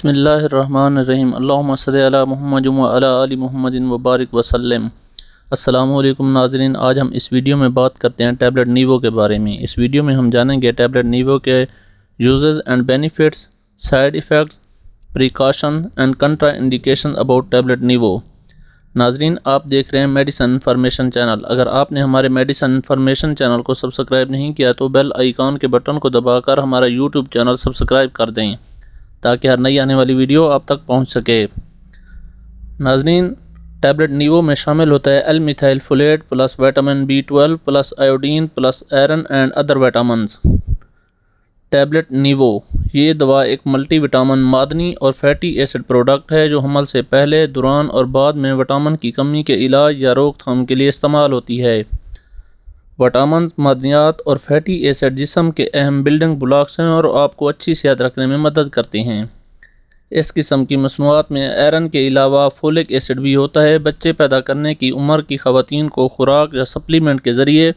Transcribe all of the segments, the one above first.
بسم اللہ الرحمن الرحیم اللہم صلی علی محمد و علی آل محمد وبارک وسلم۔ السلام علیکم ناظرین، آج ہم اس ویڈیو میں بات کرتے ہیں ٹیبلٹ نیوو کے بارے میں۔ اس ویڈیو میں ہم جانیں گے ٹیبلٹ نیوو کے uses and benefits, side effects, precaution and contraindication about tablet Neevo. ناظرین، آپ دیکھ رہے ہیں میڈیسن انفارمیشن چینل۔ اگر آپ نے ہمارے میڈیسن انفارمیشن چینل کو سبسکرائب نہیں کیا تو بیل آئیکن کے بٹن کو دبا کر ہمارا یوٹیوب چینل سبسکرائب کر دیں تاکہ ہر نئی آنے والی ویڈیو آپ تک پہنچ سکے۔ ناظرین، ٹیبلٹ نیوو میں شامل ہوتا ہے L methyl folate plus vitamin B12 plus iodine plus iron and other vitamins. Tablet Neevo یہ دوا ایک ملٹی وٹامن معدنی اور فیٹی ایسڈ پروڈکٹ ہے جو حمل سے پہلے، دوران اور بعد میں وٹامن کی کمی کے علاج یا روک تھام کے لیے استعمال ہوتی ہے۔ وٹامن، معدنیات اور فیٹی ایسڈ جسم کے اہم بلڈنگ بلاکس ہیں اور آپ کو اچھی صحت رکھنے میں مدد کرتے ہیں۔ اس قسم کی مصنوعات میں آئرن کے علاوہ فولک ایسڈ بھی ہوتا ہے۔ بچے پیدا کرنے کی عمر کی خواتین کو خوراک یا سپلیمنٹ کے ذریعے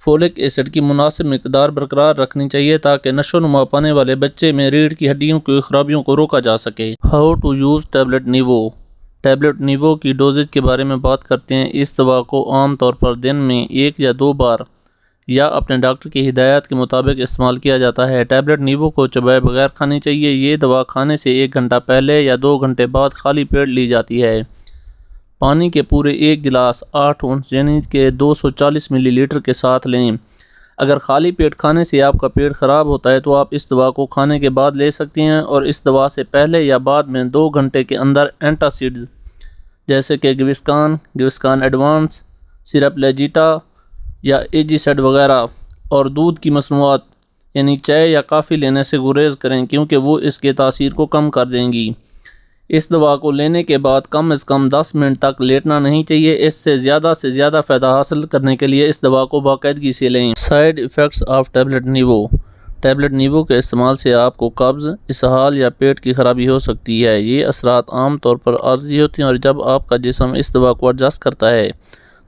فولک ایسڈ کی مناسب مقدار برقرار رکھنی چاہیے تاکہ نشو و نما پانے والے بچے میں ریڑھ کی ہڈیوں کی خرابیوں کو روکا جا سکے۔ How to use tablet Neevo. Tablet Neevo کی ڈوزیج کے بارے میں بات کرتے ہیں۔ اس دوا کو عام طور پر دن میں 1 یا 2 بار یا اپنے ڈاکٹر کی ہدایات کے مطابق استعمال کیا جاتا ہے۔ ٹیبلٹ نیوو کو چبائے بغیر کھانی چاہیے۔ یہ دوا کھانے سے 1 گھنٹہ پہلے یا 2 گھنٹے بعد خالی پیٹ لی جاتی ہے۔ پانی کے پورے 1 گلاس 8 اونس یعنی کہ 240 ملی لیٹر کے ساتھ لیں۔ اگر خالی پیٹ کھانے سے آپ کا پیٹ خراب ہوتا ہے تو آپ اس دوا کو کھانے کے بعد لے سکتے ہیں، اور اس دوا سے پہلے یا بعد میں 2 گھنٹے کے اندر اینٹاسیڈز جیسے کہ گویسکان ایڈوانس، سیرپ لیجیٹا یا ایجیسیڈ وغیرہ اور دودھ کی مصنوعات یعنی چائے یا کافی لینے سے گریز کریں کیونکہ وہ اس کے تاثیر کو کم کر دیں گی۔ اس دوا کو لینے کے بعد کم از کم 10 منٹ تک لیٹنا نہیں چاہیے۔ اس سے زیادہ فائدہ حاصل کرنے کے لیے اس دوا کو باقاعدگی سے لیں۔ Side effects of tablet Neevo. Tablet Neevo کے استعمال سے آپ کو قبض، اسہال یا پیٹ کی خرابی ہو سکتی ہے۔ یہ اثرات عام طور پر عارضی ہوتی ہیں اور جب آپ کا جسم اس دوا کو ایڈجسٹ کرتا ہے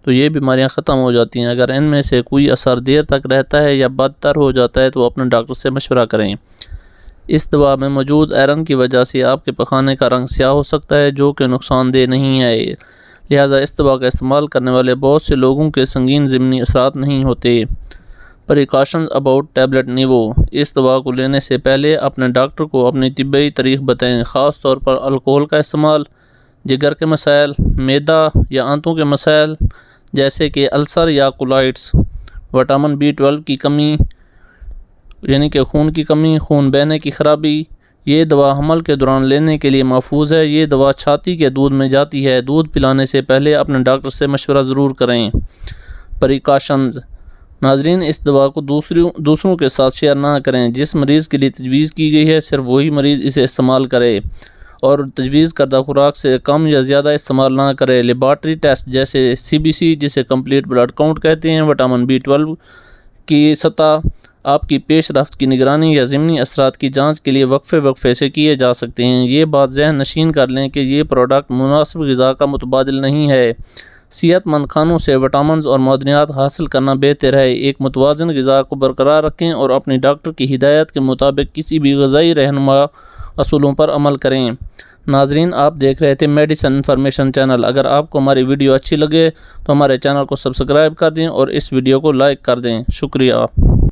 تو یہ بیماریاں ختم ہو جاتی ہیں۔ اگر ان میں سے کوئی اثر دیر تک رہتا ہے یا بدتر ہو جاتا ہے تو اپنے ڈاکٹر سے مشورہ کریں۔ اس دوا میں موجود آئرن کی وجہ سے آپ کے پخانے کا رنگ سیاہ ہو سکتا ہے جو کہ نقصان دہ نہیں ہے، لہذا اس دوا کا استعمال کرنے والے بہت سے لوگوں کے سنگین ضمنی اثرات نہیں ہوتے۔ Precautions about tablet Neevo. اس دوا کو لینے سے پہلے اپنے ڈاکٹر کو اپنی طبی تاریخ بتائیں، خاص طور پر الکحل کا استعمال، جگر کے مسائل، معدہ یا آنتوں کے مسائل جیسے کہ السر یا کولائٹس، وٹامن B12 کی کمی یعنی کہ خون کی کمی، خون بہنے کی خرابی۔ یہ دوا حمل کے دوران لینے کے لیے محفوظ ہے۔ یہ دوا چھاتی کے دودھ میں جاتی ہے۔ دودھ پلانے سے پہلے اپنے ڈاکٹر سے مشورہ ضرور کریں۔ پریکاشنز۔ ناظرین، اس دوا کو دوسروں کے ساتھ شیئر نہ کریں۔ جس مریض کے لیے تجویز کی گئی ہے صرف وہی مریض اسے استعمال کرے اور تجویز کردہ خوراک سے کم یا زیادہ استعمال نہ کرے۔ لیبارٹری ٹیسٹ جیسے CBC جسے کمپلیٹ بلڈ کاؤنٹ کہتے ہیں، وٹامن B12 کی سطح، آپ کی پیش رفت کی نگرانی یا ضمنی اثرات کی جانچ کے لیے وقفے سے کیے جا سکتے ہیں۔ یہ بات ذہن نشین کر لیں کہ یہ پروڈکٹ مناسب غذا کا متبادل نہیں ہے۔ صحت مند کھانوں سے وٹامنز اور معدنیات حاصل کرنا بہتر ہے۔ ایک متوازن غذا کو برقرار رکھیں اور اپنی ڈاکٹر کی ہدایت کے مطابق کسی بھی غذائی رہنما اصولوں پر عمل کریں۔ ناظرین، آپ دیکھ رہے تھے میڈیسن انفارمیشن چینل۔ اگر آپ کو ہماری ویڈیو اچھی لگے تو ہمارے چینل کو سبسکرائب کر دیں اور اس ویڈیو کو لائک کر دیں۔ شکریہ۔